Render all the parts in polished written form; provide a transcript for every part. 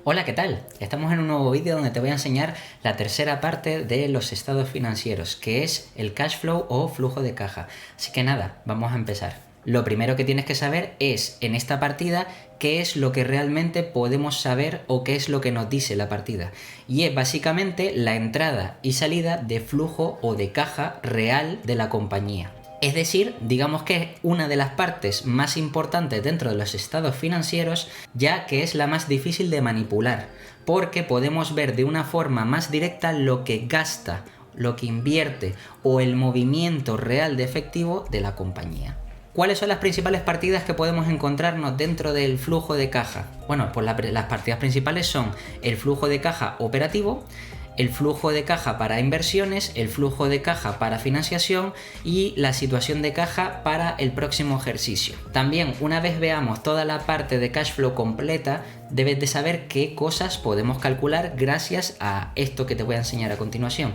Hola, ¿qué tal? Estamos en un nuevo vídeo donde te voy a enseñar la tercera parte de los estados financieros, que es el cash flow o flujo de caja. Así que nada, vamos a empezar. Lo primero que tienes que saber es, en esta partida, qué es lo que realmente podemos saber o qué es lo que nos dice la partida. Y es básicamente la entrada y salida de flujo o de caja real de la compañía. Es decir, digamos que es una de las partes más importantes dentro de los estados financieros, ya que es la más difícil de manipular, porque podemos ver de una forma más directa lo que gasta, lo que invierte o el movimiento real de efectivo de la compañía. ¿Cuáles son las principales partidas que podemos encontrarnos dentro del flujo de caja? Bueno, pues las partidas principales son el flujo de caja operativo, el flujo de caja para inversiones, el flujo de caja para financiación y la situación de caja para el próximo ejercicio. También, una vez veamos toda la parte de cash flow completa, debes de saber qué cosas podemos calcular gracias a esto que te voy a enseñar a continuación.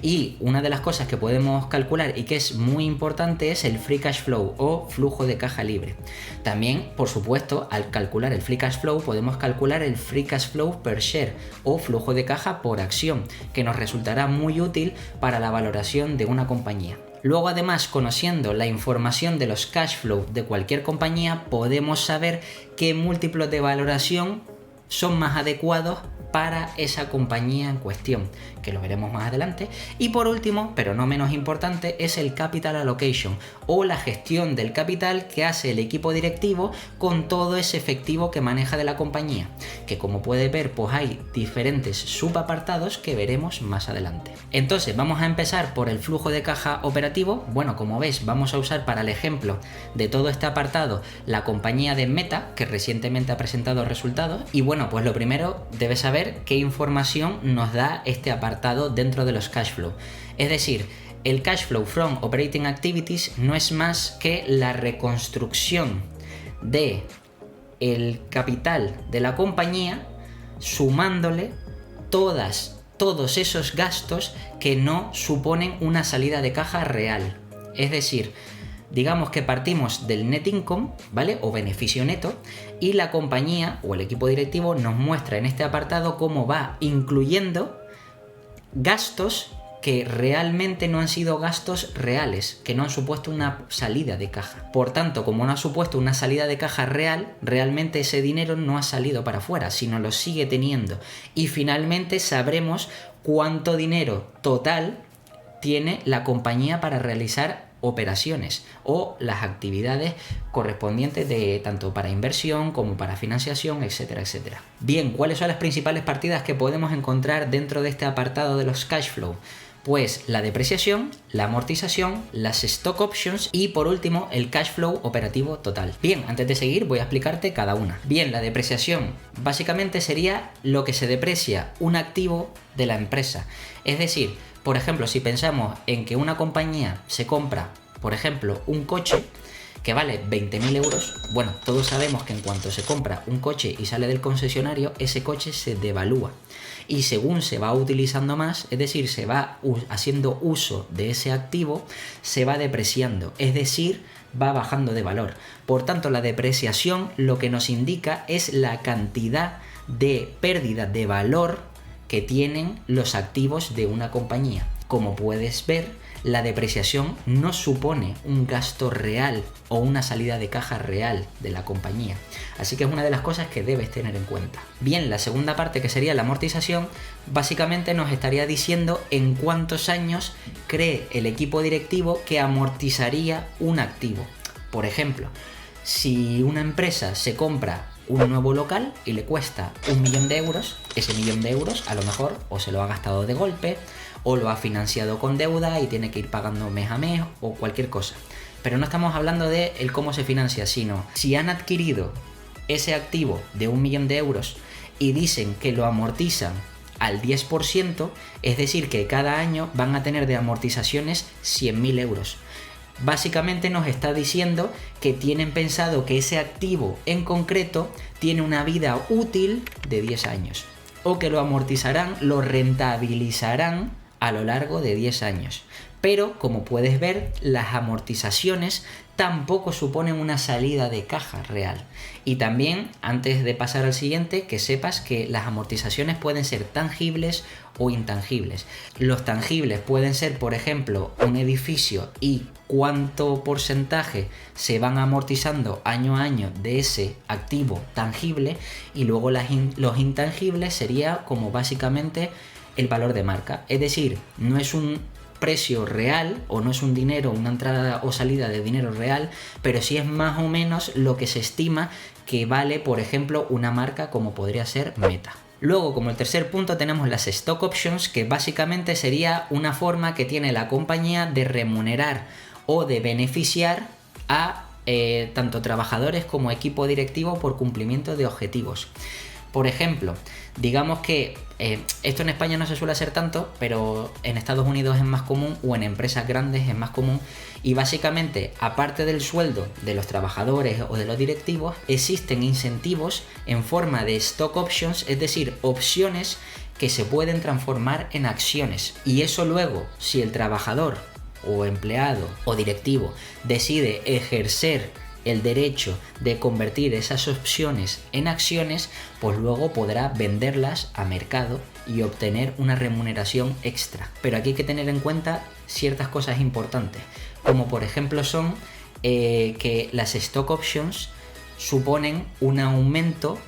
Y una de las cosas que podemos calcular y que es muy importante es el free cash flow o flujo de caja libre. También, por supuesto, al calcular el free cash flow podemos calcular el free cash flow per share o flujo de caja por acción, que nos resultará muy útil para la valoración de una compañía. Luego, además, conociendo la información de los cash flow de cualquier compañía, podemos saber qué múltiplos de valoración son más adecuados para esa compañía en cuestión, que lo veremos más adelante. Y por último, pero no menos importante, es el capital allocation o la gestión del capital que hace el equipo directivo con todo ese efectivo que maneja de la compañía, que como puedes ver, pues hay diferentes subapartados que veremos más adelante. Entonces vamos a empezar por el flujo de caja operativo. Bueno, como ves, vamos a usar para el ejemplo de todo este apartado la compañía de Meta, que recientemente ha presentado resultados. Y bueno, pues lo primero, debes saber qué información nos da este apartado dentro de los cash flow. Es decir, el cash flow from operating activities no es más que la reconstrucción de el capital de la compañía sumándole todos esos gastos que no suponen una salida de caja real. Es decir, digamos que partimos del net income, ¿vale? O beneficio neto, y la compañía o el equipo directivo nos muestra en este apartado cómo va incluyendo gastos que realmente no han sido gastos reales, que no han supuesto una salida de caja. Por tanto, como no ha supuesto una salida de caja real, realmente ese dinero no ha salido para afuera, sino lo sigue teniendo. Y finalmente sabremos cuánto dinero total tiene la compañía para realizar operaciones o las actividades correspondientes de tanto para inversión como para financiación, etcétera, etcétera. Bien, ¿cuáles son las principales partidas que podemos encontrar dentro de este apartado de los cash flow? Pues la depreciación, la amortización, las stock options y por último el cash flow operativo total. Bien, antes de seguir voy a explicarte cada una. Bien, la depreciación básicamente sería lo que se deprecia un activo de la empresa. Es decir, por ejemplo, si pensamos en que una compañía se compra, por ejemplo, un coche que vale 20.000 euros, bueno, todos sabemos que en cuanto se compra un coche y sale del concesionario, ese coche se devalúa. Y según se va utilizando más, es decir, se va haciendo uso de ese activo, se va depreciando, es decir, va bajando de valor. Por tanto, la depreciación lo que nos indica es la cantidad de pérdida de valor que tienen los activos de una compañía. Como puedes ver, la depreciación no supone un gasto real o una salida de caja real de la compañía. Así que es una de las cosas que debes tener en cuenta. Bien, la segunda parte, que sería la amortización, básicamente nos estaría diciendo en cuántos años cree el equipo directivo que amortizaría un activo. Por ejemplo, si una empresa se compra un nuevo local y le cuesta 1 millón de euros, ese 1 millón de euros a lo mejor o se lo ha gastado de golpe o lo ha financiado con deuda y tiene que ir pagando mes a mes o cualquier cosa. Pero no estamos hablando de el cómo se financia, sino si han adquirido ese activo de 1 millón de euros y dicen que lo amortizan al 10%, es decir, que cada año van a tener de amortizaciones 100.000 euros. Básicamente nos está diciendo que tienen pensado que ese activo en concreto tiene una vida útil de 10 años o que lo amortizarán, lo rentabilizarán a lo largo de 10 años. Pero como puedes ver, las amortizaciones tampoco suponen una salida de caja real. Y también, antes de pasar al siguiente, que sepas que las amortizaciones pueden ser tangibles o intangibles. Los tangibles pueden ser, por ejemplo, un edificio y cuánto porcentaje se van amortizando año a año de ese activo tangible, y luego los intangibles sería como básicamente el valor de marca. Es decir, no es un precio real o no es un dinero, una entrada o salida de dinero real, pero sí es más o menos lo que se estima que vale, por ejemplo, una marca como podría ser Meta. Luego, como el tercer punto, tenemos las stock options, que básicamente sería una forma que tiene la compañía de remunerar o de beneficiar a tanto trabajadores como equipo directivo por cumplimiento de objetivos. Por ejemplo, digamos que esto en España no se suele hacer tanto, pero en Estados Unidos es más común, o en empresas grandes es más común, y básicamente, aparte del sueldo de los trabajadores o de los directivos, existen incentivos en forma de stock options, es decir, opciones que se pueden transformar en acciones. Y eso luego, si el trabajador o empleado o directivo decide ejercer el derecho de convertir esas opciones en acciones, pues luego podrá venderlas a mercado y obtener una remuneración extra. Pero aquí hay que tener en cuenta ciertas cosas importantes, como por ejemplo son que las stock options suponen un aumento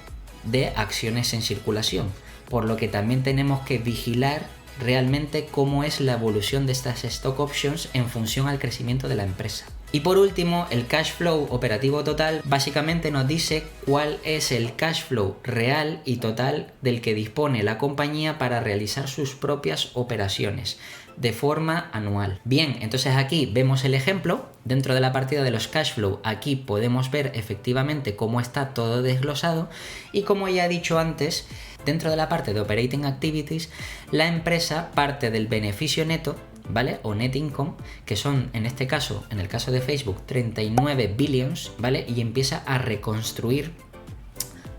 de acciones en circulación, por lo que también tenemos que vigilar realmente cómo es la evolución de estas stock options en función al crecimiento de la empresa. Y por último, el cash flow operativo total básicamente nos dice cuál es el cash flow real y total del que dispone la compañía para realizar sus propias operaciones de forma anual. Bien, entonces aquí vemos el ejemplo. Dentro de la partida de los cash flow, aquí podemos ver efectivamente cómo está todo desglosado, y como ya he dicho antes, dentro de la parte de operating activities, la empresa parte del beneficio neto, ¿vale? O net income, que son en este caso, en el caso de Facebook, 39 billions, ¿vale? Y empieza a reconstruir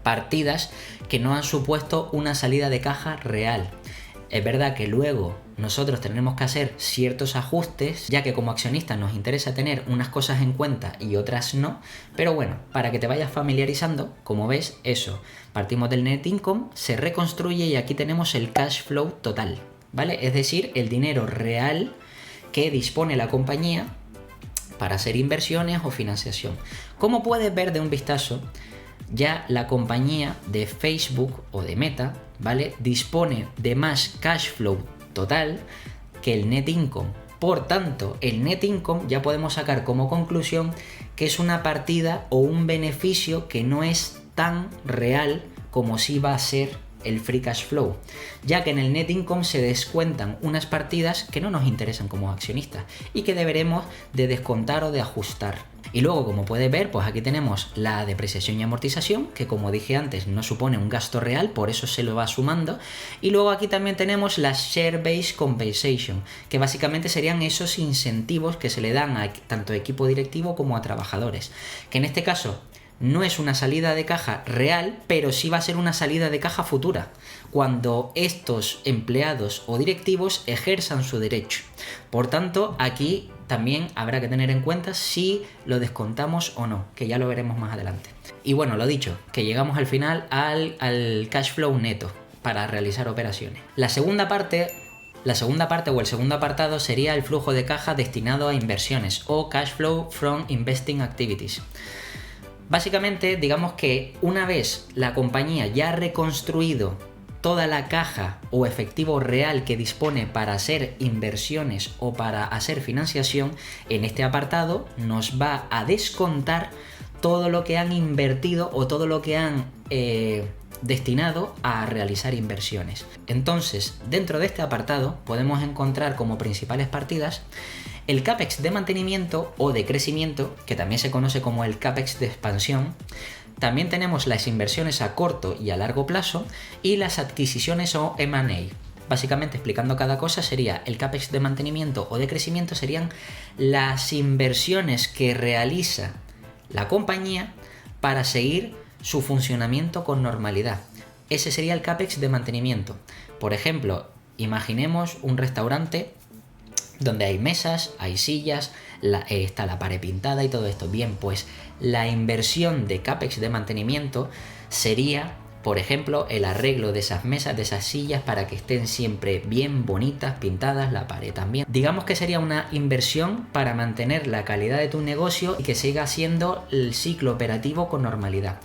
partidas que no han supuesto una salida de caja real. Es verdad que luego nosotros tenemos que hacer ciertos ajustes, ya que como accionistas nos interesa tener unas cosas en cuenta y otras no, pero bueno, para que te vayas familiarizando, como ves, eso, partimos del net income, se reconstruye y aquí tenemos el cash flow total, ¿vale? Es decir, el dinero real que dispone la compañía para hacer inversiones o financiación. Como puedes ver de un vistazo, ya la compañía de Facebook o de Meta, ¿vale?, dispone de más cash flow total que el net income. Por tanto, el net income ya podemos sacar como conclusión que es una partida o un beneficio que no es tan real como si va a ser el free cash flow, ya que en el net income se descuentan unas partidas que no nos interesan como accionistas y que deberemos de descontar o de ajustar. Y luego, como puedes ver, pues aquí tenemos la depreciación y amortización, que como dije antes no supone un gasto real, por eso se lo va sumando. Y luego aquí también tenemos la share-based compensation, que básicamente serían esos incentivos que se le dan a tanto equipo directivo como a trabajadores, que en este caso no es una salida de caja real, pero sí va a ser una salida de caja futura, cuando estos empleados o directivos ejerzan su derecho. Por tanto, aquí también habrá que tener en cuenta si lo descontamos o no, que ya lo veremos más adelante. Y bueno, lo dicho, que llegamos al final al cash flow neto para realizar operaciones. La segunda parte o el segundo apartado sería el flujo de caja destinado a inversiones, o cash flow from investing activities. Básicamente, digamos que una vez la compañía ya ha reconstruido toda la caja o efectivo real que dispone para hacer inversiones o para hacer financiación, en este apartado nos va a descontar todo lo que han invertido o todo lo que han destinado a realizar inversiones. Entonces, dentro de este apartado podemos encontrar como principales partidas el CAPEX de mantenimiento o de crecimiento, que también se conoce como el CAPEX de expansión. También tenemos las inversiones a corto y a largo plazo y las adquisiciones o M&A. Básicamente, explicando cada cosa, sería el CAPEX de mantenimiento o de crecimiento, serían las inversiones que realiza la compañía para seguir su funcionamiento con normalidad. Ese sería el CAPEX de mantenimiento. Por ejemplo, imaginemos un restaurante donde hay mesas, hay sillas, está la pared pintada y todo esto. Bien, pues la inversión de CAPEX de mantenimiento sería, por ejemplo, el arreglo de esas mesas, de esas sillas, para que estén siempre bien bonitas, pintadas, la pared también. Digamos que sería una inversión para mantener la calidad de tu negocio y que siga siendo el ciclo operativo con normalidad.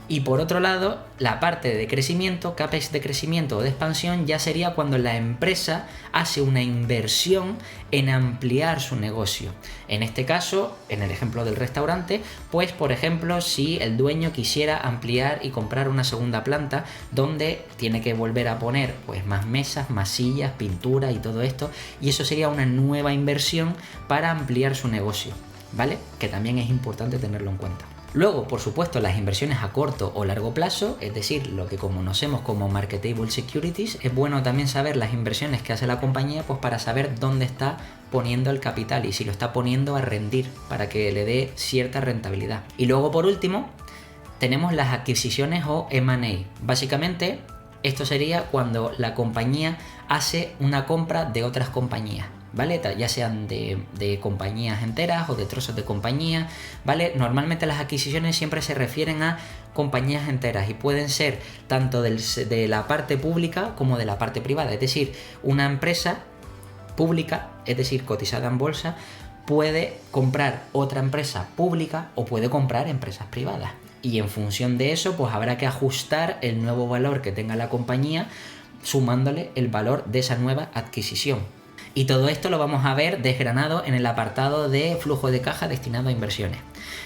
Y por otro lado, la parte de crecimiento, CAPEX de crecimiento o de expansión, ya sería cuando la empresa hace una inversión en ampliar su negocio. En este caso, en el ejemplo del restaurante, pues por ejemplo, si el dueño quisiera ampliar y comprar una segunda planta donde tiene que volver a poner pues más mesas, más sillas, pintura y todo esto, y eso sería una nueva inversión para ampliar su negocio, ¿vale? Que también es importante tenerlo en cuenta. Luego, por supuesto, las inversiones a corto o largo plazo, es decir, lo que conocemos como marketable securities, es bueno también saber las inversiones que hace la compañía, pues para saber dónde está poniendo el capital y si lo está poniendo a rendir para que le dé cierta rentabilidad. Y luego, por último, tenemos las adquisiciones o M&A. Básicamente, esto sería cuando la compañía hace una compra de otras compañías, ¿vale? Ya sean de compañías enteras o de trozos de compañía, ¿vale? Normalmente las adquisiciones siempre se refieren a compañías enteras y pueden ser tanto de la parte pública como de la parte privada. Es decir, una empresa pública, es decir, cotizada en bolsa, puede comprar otra empresa pública o puede comprar empresas privadas. Y en función de eso, pues habrá que ajustar el nuevo valor que tenga la compañía, sumándole el valor de esa nueva adquisición. Y todo esto lo vamos a ver desgranado en el apartado de flujo de caja destinado a inversiones.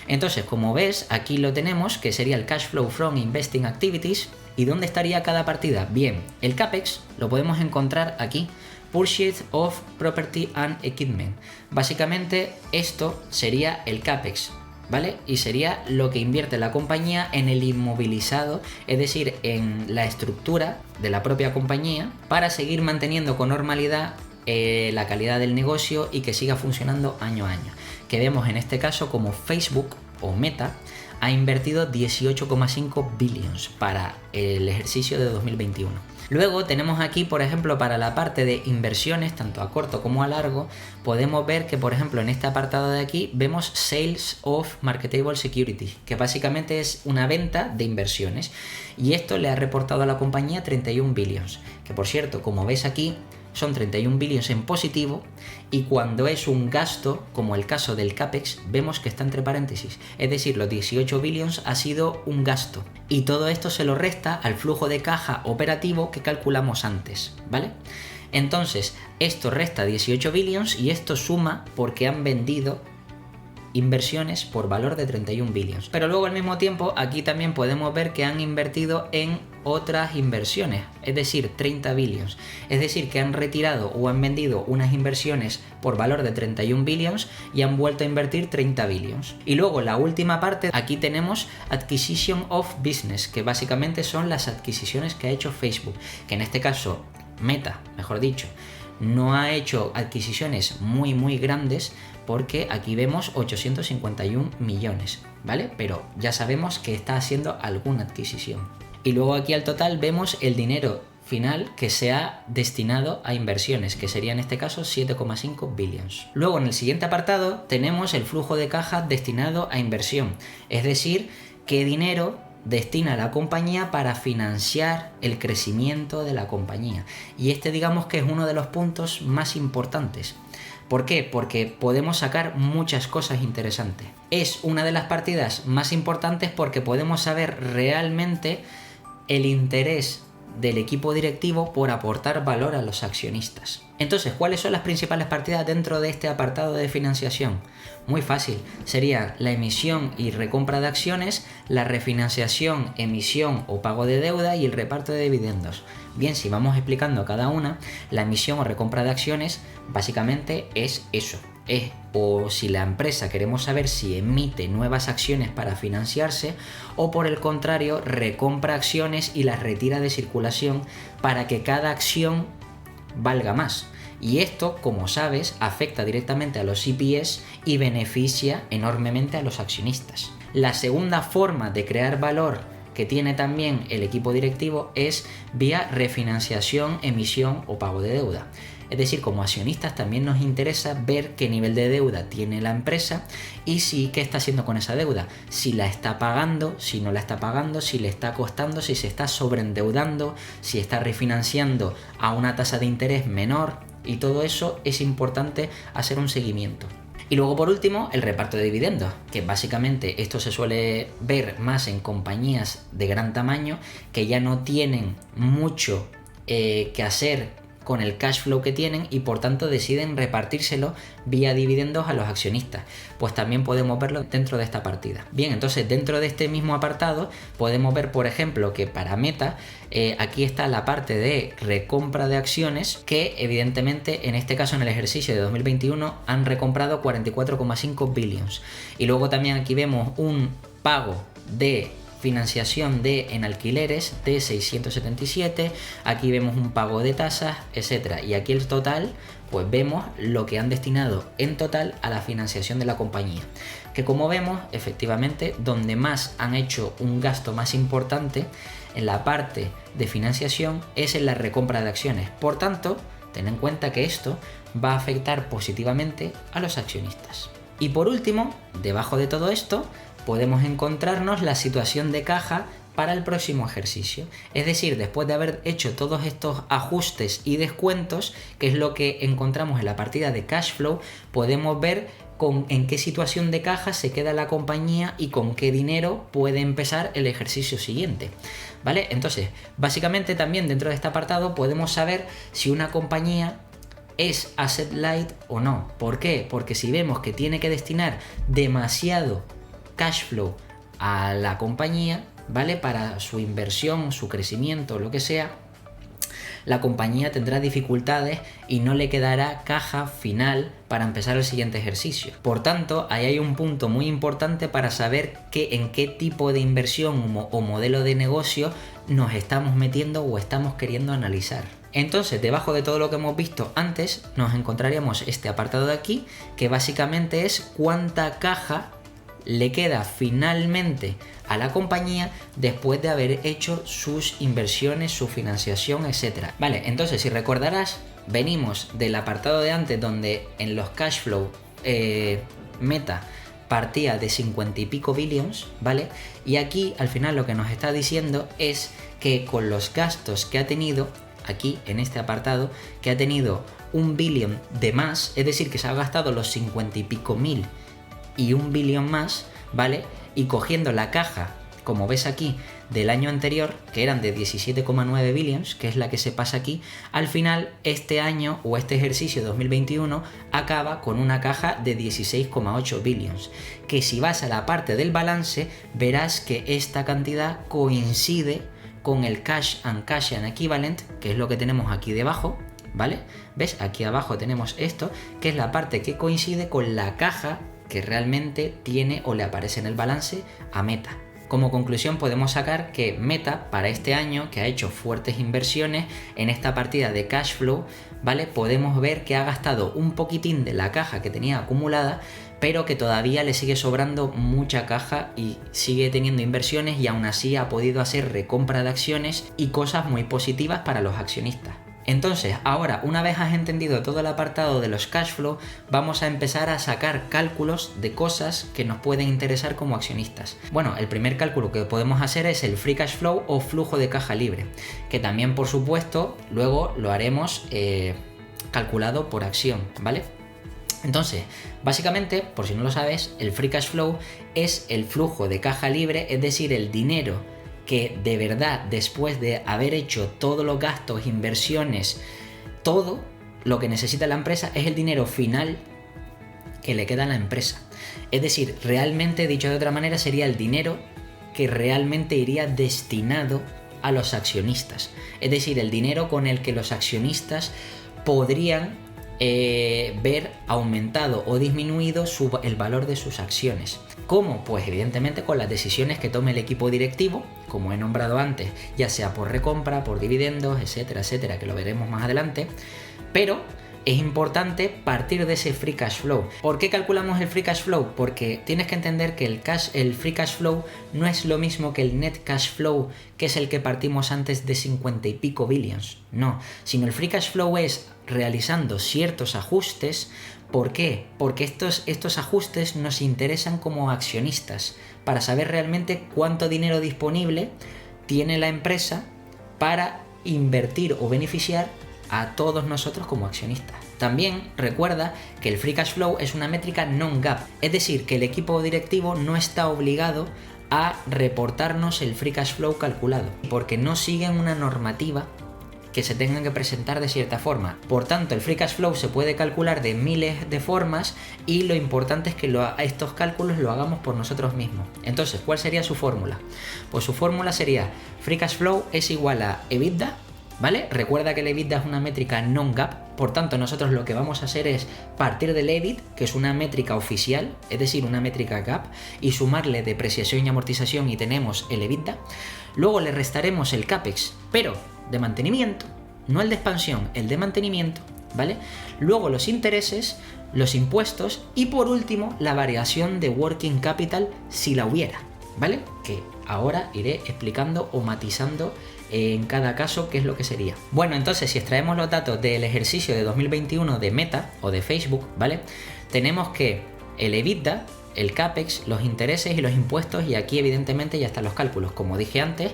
Entonces, como ves, aquí lo tenemos, que sería el Cash Flow from Investing Activities. ¿Y dónde estaría cada partida? Bien, el CAPEX lo podemos encontrar aquí, Purchase of Property and Equipment. Básicamente, esto sería el CAPEX, ¿vale? Y sería lo que invierte la compañía en el inmovilizado, es decir, en la estructura de la propia compañía, para seguir manteniendo con normalidad la calidad del negocio y que siga funcionando año a año. Que vemos en este caso como Facebook o Meta ha invertido 18,5 billions para el ejercicio de 2021. Luego tenemos aquí, por ejemplo, para la parte de inversiones, tanto a corto como a largo, podemos ver que, por ejemplo, en este apartado de aquí vemos Sales of Marketable Securities, que básicamente es una venta de inversiones. Y esto le ha reportado a la compañía 31 billions, que por cierto, como ves aquí, son 31 billions en positivo, y cuando es un gasto, como el caso del CAPEX, vemos que está entre paréntesis. Es decir, los 18 billions ha sido un gasto. Y todo esto se lo resta al flujo de caja operativo que calculamos antes, ¿vale? Entonces, esto resta 18 billions y esto suma porque han vendido inversiones por valor de 31 billions. Pero luego al mismo tiempo aquí también podemos ver que han invertido en otras inversiones, es decir, 30 billions. Es decir, que han retirado o han vendido unas inversiones por valor de 31 billions y han vuelto a invertir 30 billions. Y luego la última parte, aquí tenemos Acquisition of Business, que básicamente son las adquisiciones que ha hecho Facebook, que en este caso Meta, mejor dicho, no ha hecho adquisiciones muy grandes, porque aquí vemos 851 millones, ¿vale? Pero ya sabemos que está haciendo alguna adquisición. Y luego aquí al total vemos el dinero final que se ha destinado a inversiones, que sería en este caso 7,5 billions. Luego en el siguiente apartado tenemos el flujo de caja destinado a inversión, es decir, qué dinero destina la compañía para financiar el crecimiento de la compañía. Y este digamos que es uno de los puntos más importantes. ¿Por qué? Porque podemos sacar muchas cosas interesantes. Es una de las partidas más importantes porque podemos saber realmente el interés del equipo directivo por aportar valor a los accionistas. Entonces, ¿cuáles son las principales partidas dentro de este apartado de financiación? Muy fácil, sería la emisión y recompra de acciones, la refinanciación, emisión o pago de deuda y el reparto de dividendos. Bien, si vamos explicando cada una, la emisión o recompra de acciones básicamente es eso. O si la empresa queremos saber si emite nuevas acciones para financiarse, o por el contrario recompra acciones y las retira de circulación para que cada acción valga más. Y esto, como sabes, afecta directamente a los EPS y beneficia enormemente a los accionistas. La segunda forma de crear valor que tiene también el equipo directivo es vía refinanciación, emisión o pago de deuda. Es decir, como accionistas también nos interesa ver qué nivel de deuda tiene la empresa y qué está haciendo con esa deuda. Si la está pagando, si no la está pagando, si le está costando, si se está sobreendeudando, si está refinanciando a una tasa de interés menor, y todo eso es importante hacer un seguimiento. Y luego, por último, el reparto de dividendos, que básicamente esto se suele ver más en compañías de gran tamaño que ya no tienen mucho que hacer con el cash flow que tienen y por tanto deciden repartírselo vía dividendos a los accionistas. Pues también podemos verlo dentro de esta partida. Bien, entonces dentro de este mismo apartado podemos ver, por ejemplo, que para Meta aquí está la parte de recompra de acciones, que evidentemente en este caso en el ejercicio de 2021 han recomprado 44,5 billions. Y luego también aquí vemos un pago de financiación en alquileres de 677, aquí vemos un pago de tasas, etcétera, y aquí el total, pues vemos lo que han destinado en total a la financiación de la compañía, que como vemos, efectivamente, donde más han hecho un gasto más importante en la parte de financiación es en la recompra de acciones. Por tanto, ten en cuenta que esto va a afectar positivamente a los accionistas. Y por último, debajo de todo esto, podemos encontrarnos la situación de caja para el próximo ejercicio. Es decir, después de haber hecho todos estos ajustes y descuentos, que es lo que encontramos en la partida de cash flow, podemos ver en qué situación de caja se queda la compañía y con qué dinero puede empezar el ejercicio siguiente. ¿Vale? Entonces, básicamente también dentro de este apartado podemos saber si una compañía es asset light o no. ¿Por qué? Porque si vemos que tiene que destinar demasiado cash flow a la compañía, ¿vale? Para su inversión, su crecimiento, lo que sea, la compañía tendrá dificultades y no le quedará caja final para empezar el siguiente ejercicio. Por tanto, ahí hay un punto muy importante para saber en qué tipo de inversión o modelo de negocio nos estamos metiendo o estamos queriendo analizar. Entonces, debajo de todo lo que hemos visto antes, nos encontraríamos este apartado de aquí, que básicamente es cuánta caja le queda finalmente a la compañía después de haber hecho sus inversiones, su financiación, etc. Vale, entonces si recordarás, venimos del apartado de antes donde en los cash flow Meta partía de 50 y pico billions, ¿vale? Y aquí al final lo que nos está diciendo es que con los gastos que ha tenido aquí en este apartado, que ha tenido 1 billion de más, es decir, que se ha gastado los 50 y pico mil y 1 billón más, ¿vale? Y cogiendo la caja, como ves aquí, del año anterior, que eran de 17,9 billions, que es la que se pasa aquí, al final este año o este ejercicio 2021 acaba con una caja de 16,8 billions, que si vas a la parte del balance verás que esta cantidad coincide con el cash and equivalent, que es lo que tenemos aquí debajo, ¿vale? ¿Ves? Aquí abajo tenemos esto, que es la parte que coincide con la caja que realmente tiene o le aparece en el balance a Meta. Como conclusión podemos sacar que Meta para este año, que ha hecho fuertes inversiones en esta partida de cash flow, ¿vale? Podemos ver que ha gastado un poquitín de la caja que tenía acumulada, pero que todavía le sigue sobrando mucha caja y sigue teniendo inversiones y aún así ha podido hacer recompra de acciones y cosas muy positivas para los accionistas. Entonces, ahora, una vez has entendido todo el apartado de los cash flow, vamos a empezar a sacar cálculos de cosas que nos pueden interesar como accionistas. Bueno, el primer cálculo que podemos hacer es el free cash flow o flujo de caja libre, que también, por supuesto, luego lo haremos calculado por acción, ¿vale? Entonces, básicamente, por si no lo sabes, el free cash flow es el flujo de caja libre, es decir, el dinero que de verdad, después de haber hecho todos los gastos, inversiones, todo lo que necesita la empresa es el dinero final que le queda a la empresa. Es decir, realmente, dicho de otra manera, sería el dinero que realmente iría destinado a los accionistas. Es decir, el dinero con el que los accionistas podrían ver aumentado o disminuido el valor de sus acciones. ¿Cómo? Pues evidentemente con las decisiones que tome el equipo directivo, como he nombrado antes, ya sea por recompra, por dividendos, etcétera, etcétera, que lo veremos más adelante, pero es importante partir de ese free cash flow. ¿Por qué calculamos el free cash flow? Porque tienes que entender que el free cash flow no es lo mismo que el net cash flow, que es el que partimos antes de 50 y pico billions. No, sino el free cash flow es realizando ciertos ajustes. ¿Por qué? Porque estos ajustes nos interesan como accionistas para saber realmente cuánto dinero disponible tiene la empresa para invertir o beneficiar a todos nosotros como accionistas. También recuerda que el free cash flow es una métrica non-GAAP, es decir, que el equipo directivo no está obligado a reportarnos el free cash flow calculado, porque no siguen una normativa que se tengan que presentar de cierta forma. Por tanto, el free cash flow se puede calcular de miles de formas y lo importante es que estos cálculos lo hagamos por nosotros mismos. Entonces, ¿cuál sería su fórmula? Pues su fórmula sería free cash flow es igual a EBITDA, ¿vale? Recuerda que el EBITDA es una métrica non-GAAP, por tanto nosotros lo que vamos a hacer es partir del EBIT, que es una métrica oficial, es decir, una métrica GAAP, y sumarle depreciación y amortización y tenemos el EBITDA. Luego le restaremos el CAPEX, pero de mantenimiento, no el de expansión, el de mantenimiento, ¿vale? Luego los intereses, los impuestos y por último la variación de working capital si la hubiera, ¿vale? Que ahora iré explicando o matizando en cada caso qué es lo que sería. Bueno, entonces si extraemos los datos del ejercicio de 2021 de Meta o de Facebook, ¿vale? Tenemos que el EBITDA, el CAPEX, los intereses y los impuestos, y aquí evidentemente ya están los cálculos. Como dije antes,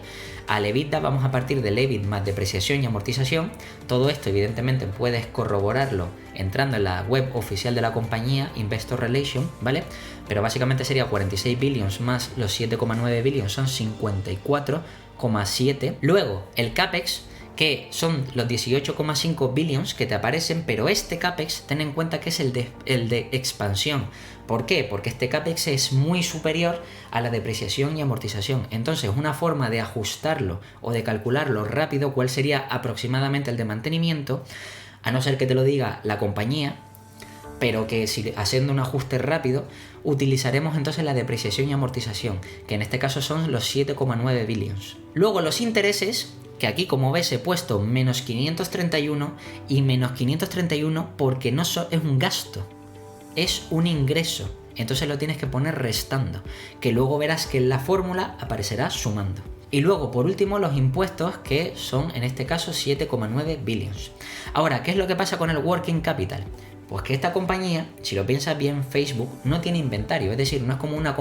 al EBITDA vamos a partir del EBIT más depreciación y amortización. Todo esto evidentemente puedes corroborarlo entrando en la web oficial de la compañía, Investor Relations, ¿vale? Pero básicamente sería 46 billions más los 7,9 billions, son 54,7. Luego el CAPEX, que son los 18,5 billions que te aparecen, pero este CAPEX ten en cuenta que es el de expansión. ¿Por qué? Porque este CAPEX es muy superior a la depreciación y amortización. Entonces, una forma de ajustarlo o de calcularlo rápido, cuál sería aproximadamente el de mantenimiento, a no ser que te lo diga la compañía, pero que si haciendo un ajuste rápido, utilizaremos entonces la depreciación y amortización, que en este caso son los 7,9 billions. Luego los intereses, que aquí como ves he puesto menos 531 y menos 531 porque no es un gasto, es un ingreso. Entonces lo tienes que poner restando, que luego verás que en la fórmula aparecerá sumando. Y luego por último los impuestos, que son en este caso 7,9 billions. Ahora, ¿qué es lo que pasa con el working capital? Pues que esta compañía, si lo piensas bien, Facebook no tiene inventario, es decir, no es como una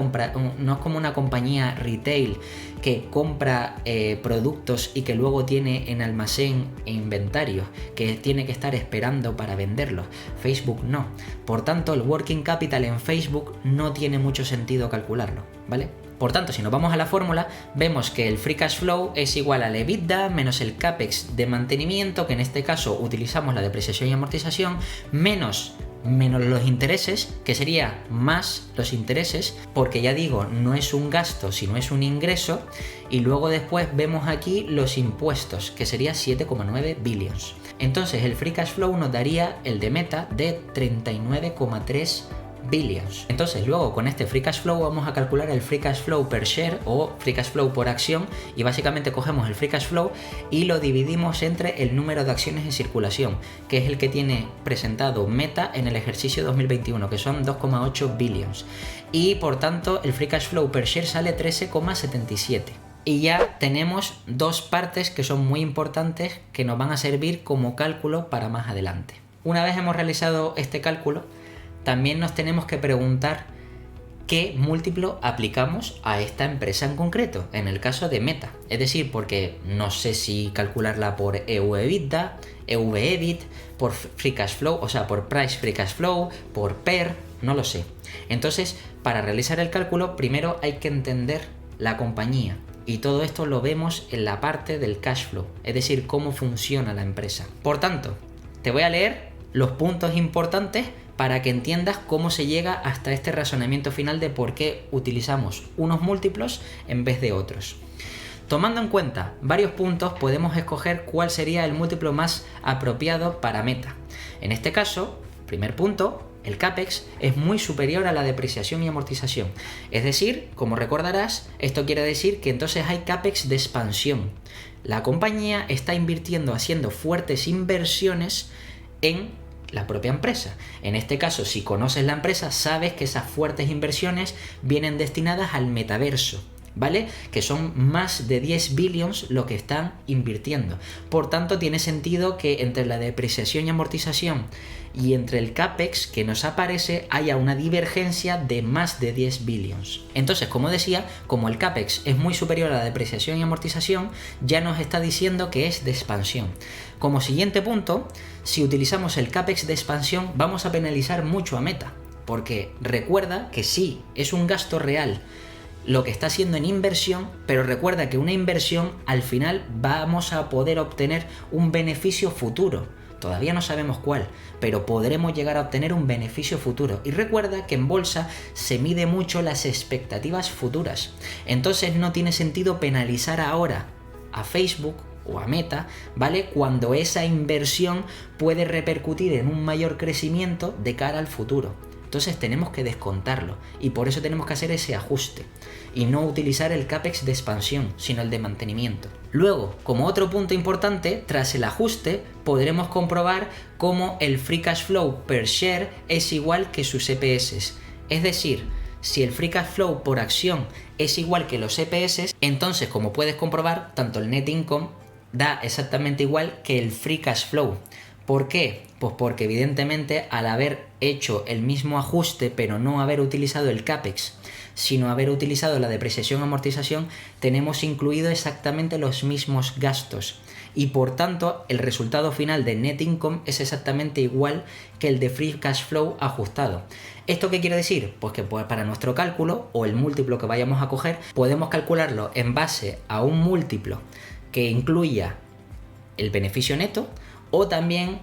compañía retail que compra productos y que luego tiene en almacén e inventarios que tiene que estar esperando para venderlos. Facebook no. Por tanto, el working capital en Facebook no tiene mucho sentido calcularlo, ¿vale? Por tanto, si nos vamos a la fórmula, vemos que el free cash flow es igual al EBITDA menos el CAPEX de mantenimiento, que en este caso utilizamos la depreciación y amortización, menos los intereses, que sería más los intereses, porque ya digo, no es un gasto, sino es un ingreso, y luego después vemos aquí los impuestos, que sería 7,9 billions. Entonces el free cash flow nos daría el de Meta de 39,3 billions. Entonces luego con este free cash flow vamos a calcular el free cash flow per share o free cash flow por acción, y básicamente cogemos el free cash flow y lo dividimos entre el número de acciones en circulación, que es el que tiene presentado Meta en el ejercicio 2021, que son 2,8 billions, y por tanto el free cash flow per share sale 13,77. Y ya tenemos dos partes que son muy importantes que nos van a servir como cálculo para más adelante. Una vez hemos realizado este cálculo, también nos tenemos que preguntar qué múltiplo aplicamos a esta empresa en concreto, en el caso de Meta. Es decir, porque no sé si calcularla por EV/EBITDA, EV/EBIT, por Free Cash Flow, o sea, por Price Free Cash Flow, por PER, no lo sé. Entonces, para realizar el cálculo, primero hay que entender la compañía. Y todo esto lo vemos en la parte del cash flow, es decir, cómo funciona la empresa. Por tanto, te voy a leer los puntos importantes para que entiendas cómo se llega hasta este razonamiento final de por qué utilizamos unos múltiplos en vez de otros. Tomando en cuenta varios puntos, podemos escoger cuál sería el múltiplo más apropiado para Meta. En este caso, primer punto, el CAPEX es muy superior a la depreciación y amortización. Es decir, como recordarás, esto quiere decir que entonces hay CAPEX de expansión. La compañía está invirtiendo, haciendo fuertes inversiones en la propia empresa. En este caso, si conoces la empresa, sabes que esas fuertes inversiones vienen destinadas al metaverso, ¿vale? Que son más de 10 billions lo que están invirtiendo. Por tanto, tiene sentido que entre la depreciación y amortización y entre el CAPEX que nos aparece haya una divergencia de más de 10 billions. Entonces, como decía, como el CAPEX es muy superior a la depreciación y amortización, ya nos está diciendo que es de expansión. Como siguiente punto, si utilizamos el CAPEX de expansión, vamos a penalizar mucho a Meta, porque recuerda que sí, es un gasto real lo que está haciendo en inversión, pero recuerda que una inversión al final vamos a poder obtener un beneficio futuro. Todavía no sabemos cuál, pero podremos llegar a obtener un beneficio futuro. Y recuerda que en bolsa se mide mucho las expectativas futuras. Entonces no tiene sentido penalizar ahora a Facebook o a Meta, ¿vale? Cuando esa inversión puede repercutir en un mayor crecimiento de cara al futuro. Entonces tenemos que descontarlo y por eso tenemos que hacer ese ajuste y no utilizar el CAPEX de expansión, sino el de mantenimiento. Luego, como otro punto importante, tras el ajuste podremos comprobar cómo el Free Cash Flow per share es igual que sus EPS. Es decir, si el Free Cash Flow por acción es igual que los EPS, entonces, como puedes comprobar, tanto el Net Income da exactamente igual que el Free Cash Flow. ¿Por qué? Pues porque evidentemente al haber hecho el mismo ajuste pero no haber utilizado el CAPEX, sino haber utilizado la depreciación y amortización, tenemos incluido exactamente los mismos gastos y por tanto el resultado final de Net Income es exactamente igual que el de Free Cash Flow ajustado. ¿Esto qué quiere decir? Pues que para nuestro cálculo o el múltiplo que vayamos a coger podemos calcularlo en base a un múltiplo que incluya el beneficio neto o también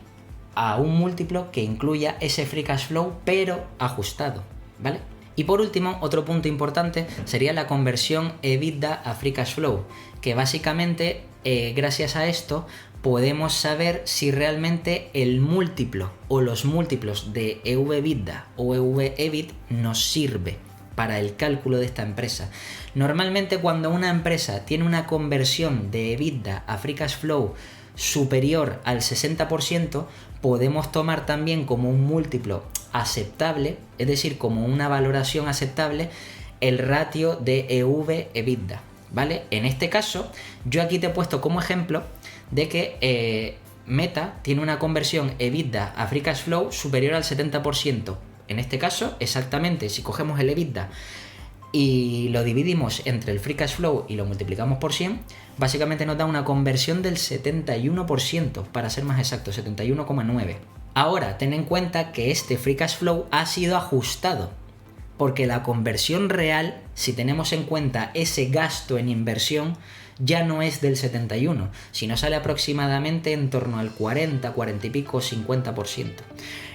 a un múltiplo que incluya ese Free Cash Flow pero ajustado, ¿vale? Y por último, otro punto importante sería la conversión EBITDA a Free Cash Flow, que básicamente gracias a esto podemos saber si realmente el múltiplo o los múltiplos de EV/EBITDA o EV/EBIT nos sirve para el cálculo de esta empresa. Normalmente cuando una empresa tiene una conversión de EBITDA a Free Cash Flow superior al 60%, podemos tomar también como un múltiplo aceptable, es decir, como una valoración aceptable, el ratio de EV/EBITDA, ¿vale? En este caso, yo aquí te he puesto como ejemplo de que Meta tiene una conversión EBITDA a Free Cash Flow superior al 70%. En este caso, exactamente, si cogemos el EBITDA y lo dividimos entre el Free Cash Flow y lo multiplicamos por 100, básicamente nos da una conversión del 71%, para ser más exacto, 71,9%. Ahora, ten en cuenta que este Free Cash Flow ha sido ajustado, porque la conversión real, si tenemos en cuenta ese gasto en inversión, ya no es del 71, sino sale aproximadamente en torno al 40, 40 y pico, 50%.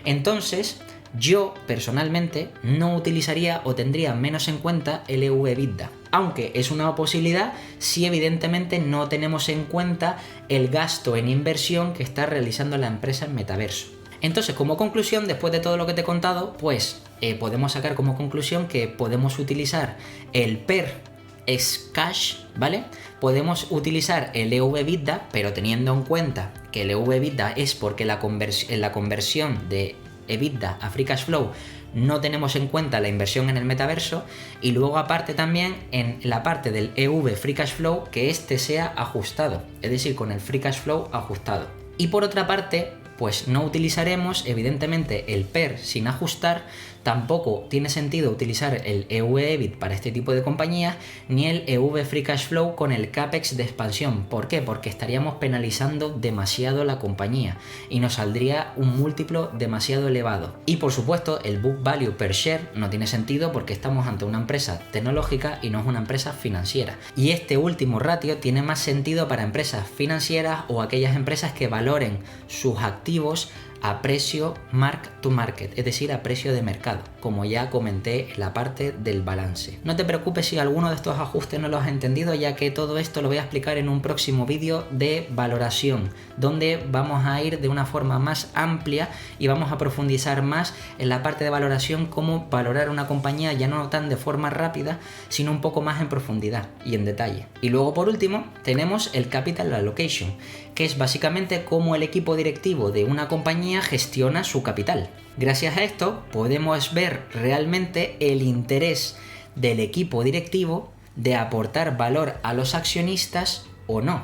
Entonces, yo personalmente no utilizaría o tendría menos en cuenta el EV/EBITDA, aunque es una posibilidad si evidentemente no tenemos en cuenta el gasto en inversión que está realizando la empresa en metaverso. Entonces, como conclusión, después de todo lo que te he contado, pues podemos sacar como conclusión que podemos utilizar el PER ex cash, ¿vale? Podemos utilizar el EV/EBITDA, pero teniendo en cuenta que el EV/EBITDA es porque la conversión de EBITDA a Free Cash Flow no tenemos en cuenta la inversión en el metaverso, y luego aparte también en la parte del EV Free Cash Flow que este sea ajustado, es decir, con el Free Cash Flow ajustado. Y por otra parte, pues no utilizaremos evidentemente el PER sin ajustar, tampoco tiene sentido utilizar el EV/EBIT para este tipo de compañías, ni el EV Free Cash Flow con el CAPEX de expansión. ¿Por qué? Porque estaríamos penalizando demasiado la compañía y nos saldría un múltiplo demasiado elevado. Y por supuesto, el Book Value per Share no tiene sentido porque estamos ante una empresa tecnológica y no es una empresa financiera. Y este último ratio tiene más sentido para empresas financieras o aquellas empresas que valoren sus activos a precio mark to market, es decir, a precio de mercado, como ya comenté en la parte del balance. No te preocupes si alguno de estos ajustes no los has entendido, ya que todo esto lo voy a explicar en un próximo vídeo de valoración, donde vamos a ir de una forma más amplia y vamos a profundizar más en la parte de valoración, cómo valorar una compañía ya no tan de forma rápida, sino un poco más en profundidad y en detalle. Y luego, por último, tenemos el Capital Allocation, que es básicamente cómo el equipo directivo de una compañía compañía gestiona su capital. Gracias a esto podemos ver realmente el interés del equipo directivo de aportar valor a los accionistas o no,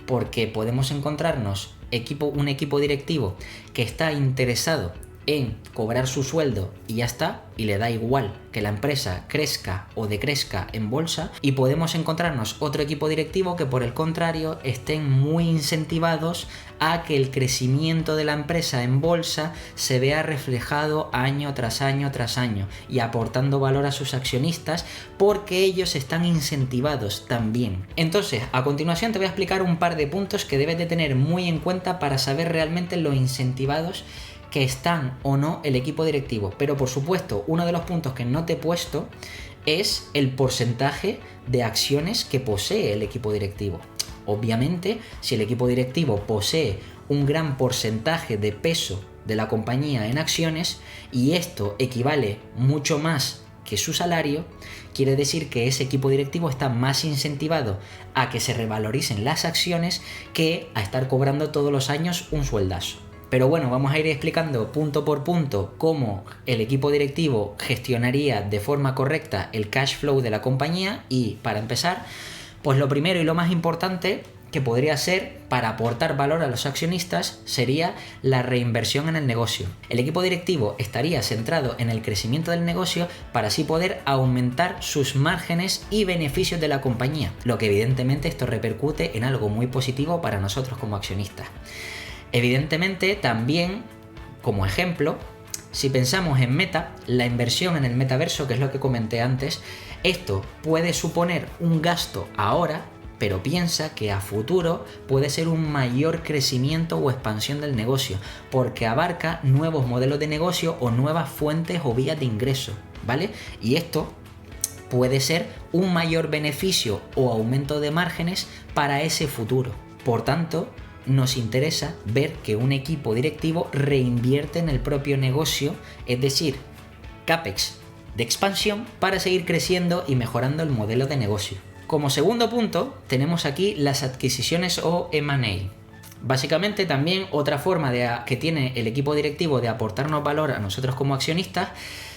porque podemos encontrarnos un equipo directivo que está interesado en cobrar su sueldo y ya está, y le da igual que la empresa crezca o decrezca en bolsa, y podemos encontrarnos otro equipo directivo que por el contrario estén muy incentivados a que el crecimiento de la empresa en bolsa se vea reflejado año tras año tras año y aportando valor a sus accionistas porque ellos están incentivados también. Entonces, a continuación te voy a explicar un par de puntos que debes de tener muy en cuenta para saber realmente lo incentivados que están o no el equipo directivo. Pero por supuesto, uno de los puntos que no te he puesto es el porcentaje de acciones que posee el equipo directivo. Obviamente, si el equipo directivo posee un gran porcentaje de peso de la compañía en acciones y esto equivale mucho más que su salario, quiere decir que ese equipo directivo está más incentivado a que se revaloricen las acciones que a estar cobrando todos los años un sueldazo. Pero bueno, vamos a ir explicando punto por punto cómo el equipo directivo gestionaría de forma correcta el cash flow de la compañía y para empezar, pues lo primero y lo más importante que podría ser para aportar valor a los accionistas sería la reinversión en el negocio. El equipo directivo estaría centrado en el crecimiento del negocio para así poder aumentar sus márgenes y beneficios de la compañía, lo que evidentemente esto repercute en algo muy positivo para nosotros como accionistas. Evidentemente también, como ejemplo, si pensamos en Meta, la inversión en el metaverso, que es lo que comenté antes, esto puede suponer un gasto ahora, pero piensa que a futuro puede ser un mayor crecimiento o expansión del negocio, porque abarca nuevos modelos de negocio o nuevas fuentes o vías de ingreso, ¿vale? Y esto puede ser un mayor beneficio o aumento de márgenes para ese futuro. Por tanto, nos interesa ver que un equipo directivo reinvierte en el propio negocio, es decir, CAPEX de expansión para seguir creciendo y mejorando el modelo de negocio. Como segundo punto, tenemos aquí las adquisiciones o M&A. Básicamente también otra forma que tiene el equipo directivo de aportarnos valor a nosotros como accionistas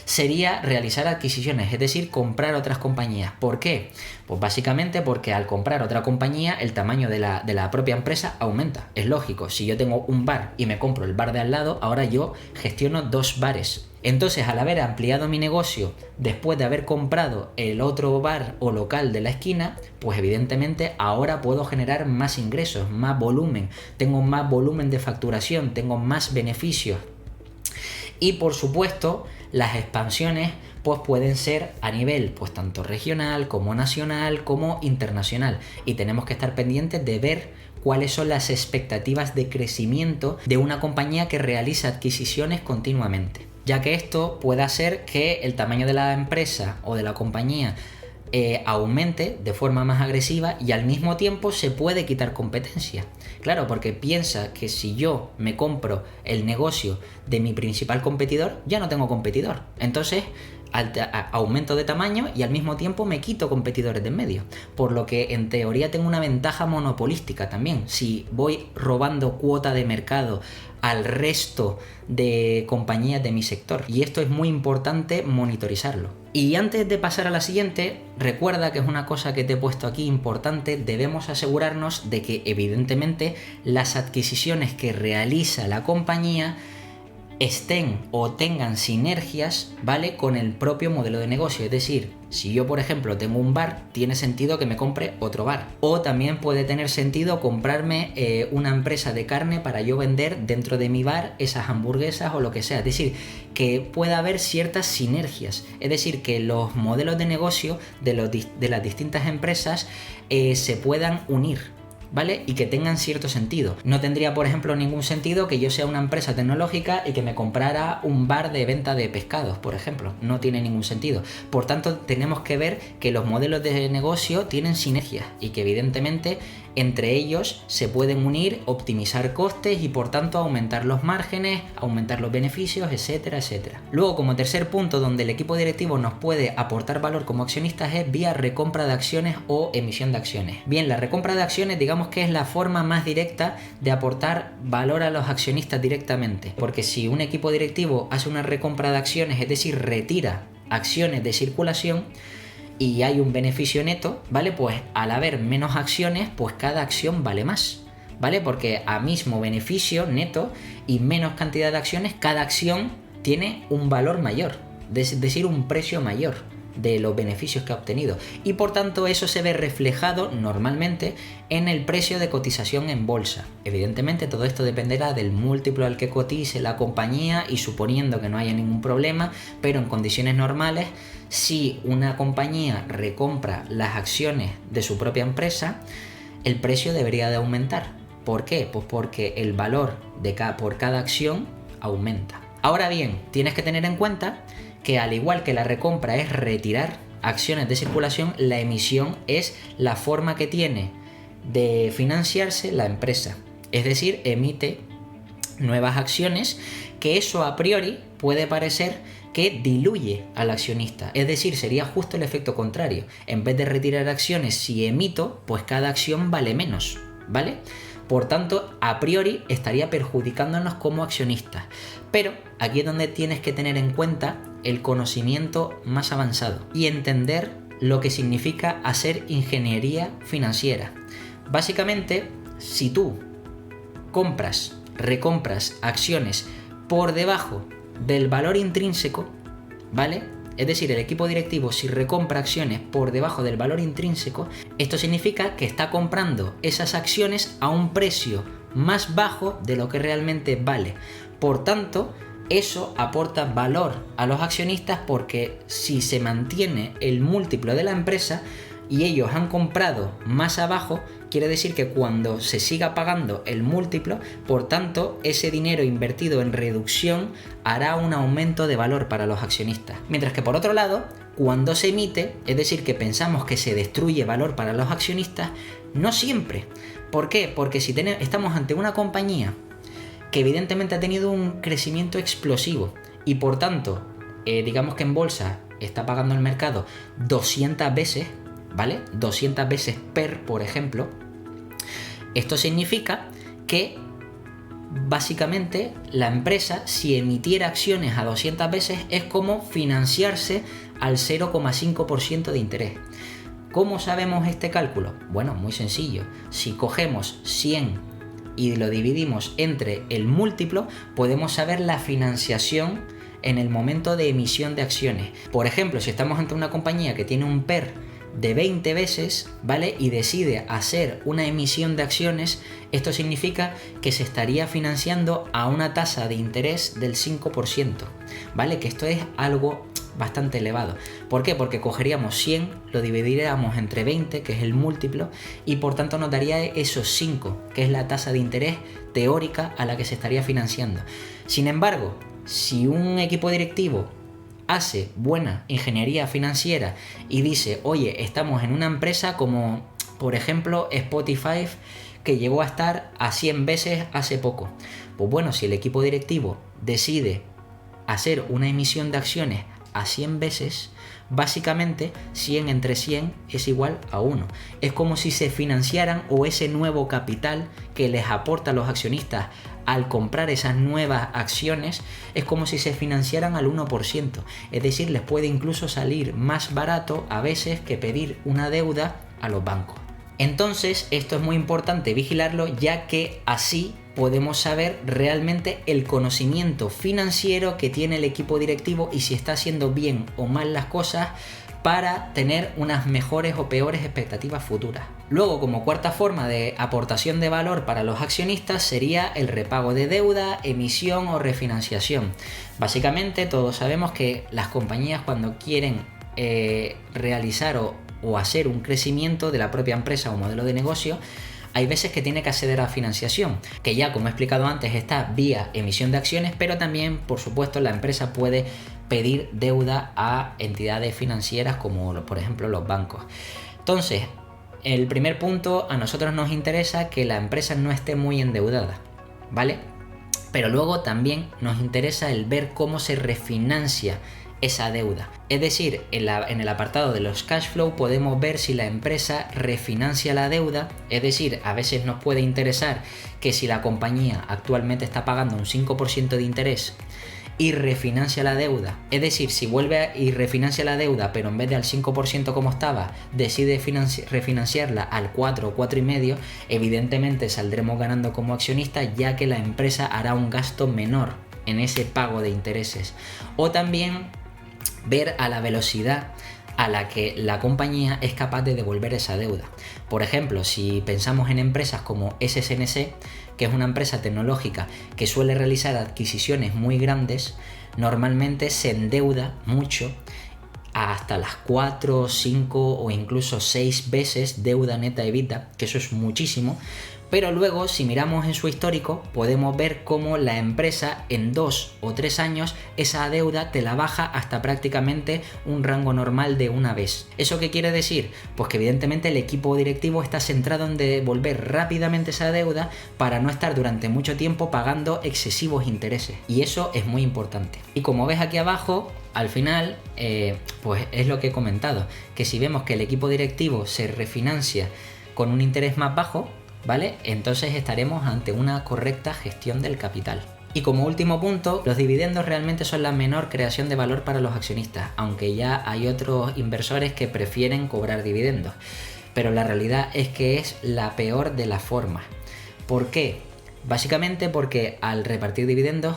sería realizar adquisiciones, es decir, comprar otras compañías. ¿Por qué? Pues básicamente porque al comprar otra compañía el tamaño de la propia empresa aumenta. Es lógico, si yo tengo un bar y me compro el bar de al lado, ahora yo gestiono 2 bares. Entonces, al haber ampliado mi negocio después de haber comprado el otro bar o local de la esquina, pues evidentemente ahora puedo generar más ingresos, más volumen, tengo más volumen de facturación, tengo más beneficios. Y por supuesto, las expansiones pues pueden ser a nivel pues tanto regional como nacional como internacional y tenemos que estar pendientes de ver cuáles son las expectativas de crecimiento de una compañía que realiza adquisiciones continuamente, ya que esto puede hacer que el tamaño de la empresa o de la compañía aumente de forma más agresiva y al mismo tiempo se puede quitar competencia. Claro, porque piensa que si yo me compro el negocio de mi principal competidor, ya no tengo competidor. Entonces aumento de tamaño y al mismo tiempo me quito competidores de en medio. Por lo que en teoría tengo una ventaja monopolística también. Si voy robando cuota de mercado al resto de compañías de mi sector. Y esto es muy importante monitorizarlo. Y antes de pasar a la siguiente, recuerda que es una cosa que te he puesto aquí importante, debemos asegurarnos de que evidentemente las adquisiciones que realiza la compañía estén o tengan sinergias, ¿vale?, con el propio modelo de negocio. Es decir, si yo, por ejemplo, tengo un bar, tiene sentido que me compre otro bar. O también puede tener sentido comprarme una empresa de carne para yo vender dentro de mi bar esas hamburguesas o lo que sea. Es decir, que pueda haber ciertas sinergias. Es decir, que los modelos de negocio de las distintas empresas se puedan unir, ¿vale? Y que tengan cierto sentido. No tendría, por ejemplo, ningún sentido que yo sea una empresa tecnológica y que me comprara un bar de venta de pescados, por ejemplo. No tiene ningún sentido. Por tanto, tenemos que ver que los modelos de negocio tienen sinergias y que evidentemente Entre ellos se pueden unir, optimizar costes y por tanto aumentar los márgenes, aumentar los beneficios, etcétera, etcétera. Luego, como tercer punto donde el equipo directivo nos puede aportar valor como accionistas es vía recompra de acciones o emisión de acciones. Bien, la recompra de acciones digamos que es la forma más directa de aportar valor a los accionistas directamente, porque si un equipo directivo hace una recompra de acciones, es decir, retira acciones de circulación, y hay un beneficio neto, ¿vale? Pues al haber menos acciones, pues cada acción vale más, ¿vale? Porque a mismo beneficio neto y menos cantidad de acciones, cada acción tiene un valor mayor, es decir, un precio mayor de los beneficios que ha obtenido. Y por tanto eso se ve reflejado normalmente en el precio de cotización en bolsa. Evidentemente todo esto dependerá del múltiplo al que cotice la compañía y suponiendo que no haya ningún problema, pero en condiciones normales, si una compañía recompra las acciones de su propia empresa, el precio debería de aumentar. ¿Por qué? Pues porque el valor por cada acción aumenta. Ahora bien, tienes que tener en cuenta que al igual que la recompra es retirar acciones de circulación, la emisión es la forma que tiene de financiarse la empresa. Es decir, emite nuevas acciones, que eso a priori puede parecer que diluye al accionista. Es decir, sería justo el efecto contrario. En vez de retirar acciones, si emito, pues cada acción vale menos, ¿vale? Por tanto, a priori estaría perjudicándonos como accionistas. Pero aquí es donde tienes que tener en cuenta el conocimiento más avanzado y entender lo que significa hacer ingeniería financiera. Básicamente, si tú recompras acciones por debajo del valor intrínseco, ¿vale? Es decir, el equipo directivo si recompra acciones por debajo del valor intrínseco, esto significa que está comprando esas acciones a un precio más bajo de lo que realmente vale. Por tanto, eso aporta valor a los accionistas porque si se mantiene el múltiplo de la empresa y ellos han comprado más abajo, quiere decir que cuando se siga pagando el múltiplo, por tanto, ese dinero invertido en reducción hará un aumento de valor para los accionistas. Mientras que por otro lado, cuando se emite, es decir, que pensamos que se destruye valor para los accionistas, no siempre. ¿Por qué? Porque si estamos ante una compañía que evidentemente ha tenido un crecimiento explosivo y por tanto, digamos que en bolsa está pagando el mercado 200 veces, ¿vale? 200 veces por ejemplo. Esto significa que básicamente la empresa, si emitiera acciones a 200 veces, es como financiarse al 0,5% de interés. ¿Cómo sabemos este cálculo? Bueno, muy sencillo. Si cogemos 100 y lo dividimos entre el múltiplo, podemos saber la financiación en el momento de emisión de acciones. Por ejemplo, si estamos ante una compañía que tiene un PER de 20 veces, ¿vale? Y decide hacer una emisión de acciones, esto significa que se estaría financiando a una tasa de interés del 5%, ¿vale? Que esto es algo bastante elevado. ¿Por qué? Porque cogeríamos 100, lo dividiríamos entre 20, que es el múltiplo, y por tanto nos daría esos 5, que es la tasa de interés teórica a la que se estaría financiando. Sin embargo, si un equipo directivo hace buena ingeniería financiera y dice, oye, estamos en una empresa como, por ejemplo, Spotify, que llegó a estar a 100 veces hace poco. Pues bueno, si el equipo directivo decide hacer una emisión de acciones a 100 veces, básicamente 100 entre 100 es igual a 1. Es como si se financiaran, o ese nuevo capital que les aporta a los accionistas al comprar esas nuevas acciones, es como si se financiaran al 1%. Es decir, les puede incluso salir más barato a veces que pedir una deuda a los bancos. Entonces, esto es muy importante vigilarlo, ya que así podemos saber realmente el conocimiento financiero que tiene el equipo directivo y si está haciendo bien o mal las cosas para tener unas mejores o peores expectativas futuras. Luego, como cuarta forma de aportación de valor para los accionistas sería el repago de deuda, emisión o refinanciación. Básicamente todos sabemos que las compañías cuando quieren realizar o hacer un crecimiento de la propia empresa o modelo de negocio, hay veces que tiene que acceder a financiación, que ya como he explicado antes está vía emisión de acciones, pero también por supuesto la empresa puede pedir deuda a entidades financieras como por ejemplo los bancos. Entonces, el primer punto, a nosotros nos interesa que la empresa no esté muy endeudada, ¿vale? Pero luego también nos interesa el ver cómo se refinancia esa deuda. Es decir, en el apartado de los cash flow podemos ver si la empresa refinancia la deuda. Es decir, a veces nos puede interesar que si la compañía actualmente está pagando un 5% de interés y refinancia la deuda, es decir, si vuelve y refinancia la deuda, pero en vez de al 5% como estaba, decide refinanciarla al 4 o 4,5%, evidentemente saldremos ganando como accionistas, ya que la empresa hará un gasto menor en ese pago de intereses. O también ver a la velocidad a la que la compañía es capaz de devolver esa deuda. Por ejemplo, si pensamos en empresas como SSNC, que es una empresa tecnológica que suele realizar adquisiciones muy grandes, normalmente se endeuda mucho, hasta las 4, 5 o incluso 6 veces deuda neta EBITDA, que eso es muchísimo. Pero luego, si miramos en su histórico, podemos ver cómo la empresa en 2 o 3 años esa deuda te la baja hasta prácticamente un rango normal de una vez. ¿Eso qué quiere decir? Pues que evidentemente el equipo directivo está centrado en devolver rápidamente esa deuda para no estar durante mucho tiempo pagando excesivos intereses. Y eso es muy importante. Y como ves aquí abajo, al final, pues es lo que he comentado, que si vemos que el equipo directivo se refinancia con un interés más bajo, ¿vale? Entonces estaremos ante una correcta gestión del capital. Y como último punto, los dividendos realmente son la menor creación de valor para los accionistas, aunque ya hay otros inversores que prefieren cobrar dividendos. Pero la realidad es que es la peor de las formas. ¿Por qué? Básicamente porque al repartir dividendos,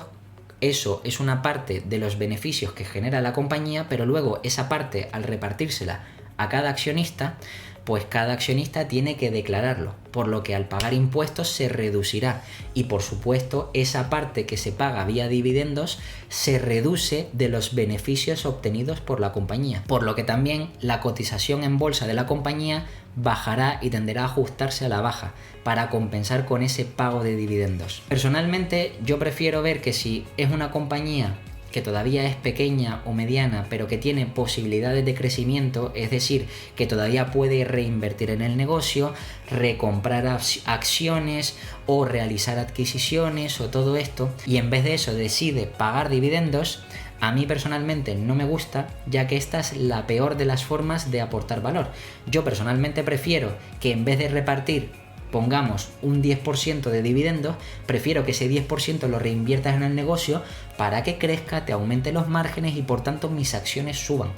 eso es una parte de los beneficios que genera la compañía, pero luego esa parte, al repartírsela a cada accionista, pues cada accionista tiene que declararlo, por lo que al pagar impuestos se reducirá y por supuesto esa parte que se paga vía dividendos se reduce de los beneficios obtenidos por la compañía, por lo que también la cotización en bolsa de la compañía bajará y tenderá a ajustarse a la baja para compensar con ese pago de dividendos. Personalmente yo prefiero ver que si es una compañía que todavía es pequeña o mediana, pero que tiene posibilidades de crecimiento, es decir, que todavía puede reinvertir en el negocio, recomprar acciones o realizar adquisiciones o todo esto, y en vez de eso decide pagar dividendos, a mí personalmente no me gusta, ya que esta es la peor de las formas de aportar valor. Yo personalmente prefiero que en vez de repartir, pongamos un 10% de dividendos, prefiero que ese 10% lo reinviertas en el negocio para que crezca, te aumente los márgenes y por tanto mis acciones suban,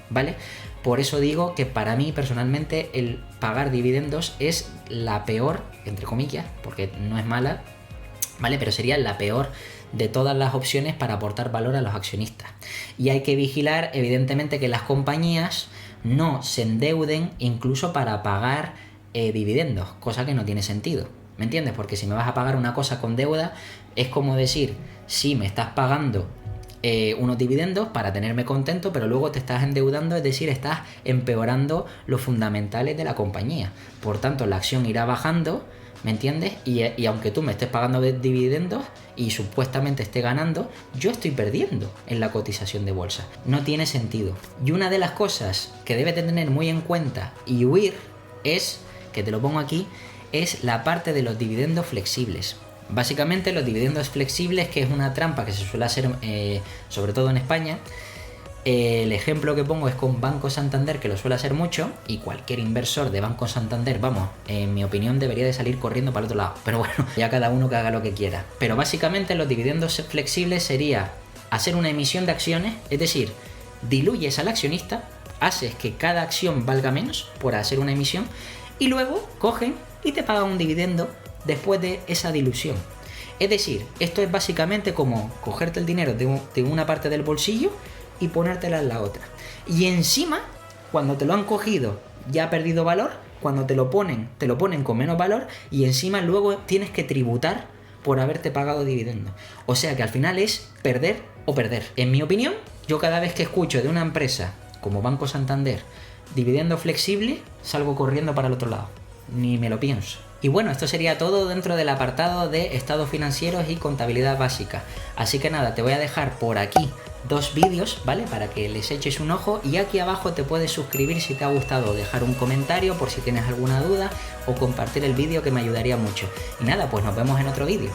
¿vale? Por eso digo que para mí personalmente el pagar dividendos es la peor, entre comillas, porque no es mala, ¿vale? Pero sería la peor de todas las opciones para aportar valor a los accionistas. Y hay que vigilar, evidentemente, que las compañías no se endeuden incluso para pagar dividendos, cosa que no tiene sentido, ¿me entiendes? Porque si me vas a pagar una cosa con deuda, es como decir, sí, me estás pagando unos dividendos para tenerme contento, pero luego te estás endeudando, es decir, estás empeorando los fundamentales de la compañía. Por tanto, la acción irá bajando, ¿me entiendes? Y aunque tú me estés pagando dividendos y supuestamente esté ganando, yo estoy perdiendo en la cotización de bolsa. No tiene sentido. Y una de las cosas que debes de tener muy en cuenta y huir es, que te lo pongo aquí, es la parte de los dividendos flexibles. Básicamente los dividendos flexibles, que es una trampa que se suele hacer sobre todo en España. El ejemplo que pongo es con Banco Santander, que lo suele hacer mucho, y cualquier inversor de Banco Santander, vamos, en mi opinión debería de salir corriendo para el otro lado. Pero bueno, ya cada uno que haga lo que quiera. Pero básicamente los dividendos flexibles sería hacer una emisión de acciones, es decir, diluyes al accionista, haces que cada acción valga menos por hacer una emisión, y luego cogen y te pagan un dividendo después de esa dilución. Es decir, esto es básicamente como cogerte el dinero de una parte del bolsillo y ponértela en la otra. Y encima, cuando te lo han cogido, ya ha perdido valor, cuando te lo ponen con menos valor, y encima luego tienes que tributar por haberte pagado dividendos. O sea que al final es perder o perder. En mi opinión, yo cada vez que escucho de una empresa como Banco Santander, dividendo flexible, salgo corriendo para el otro lado. Ni me lo pienso. Y bueno, esto sería todo dentro del apartado de estados financieros y contabilidad básica. Así que nada, te voy a dejar por aquí 2 vídeos, ¿vale? Para que les eches un ojo, y aquí abajo te puedes suscribir si te ha gustado, dejar un comentario por si tienes alguna duda o compartir el vídeo, que me ayudaría mucho. Y nada, pues nos vemos en otro vídeo.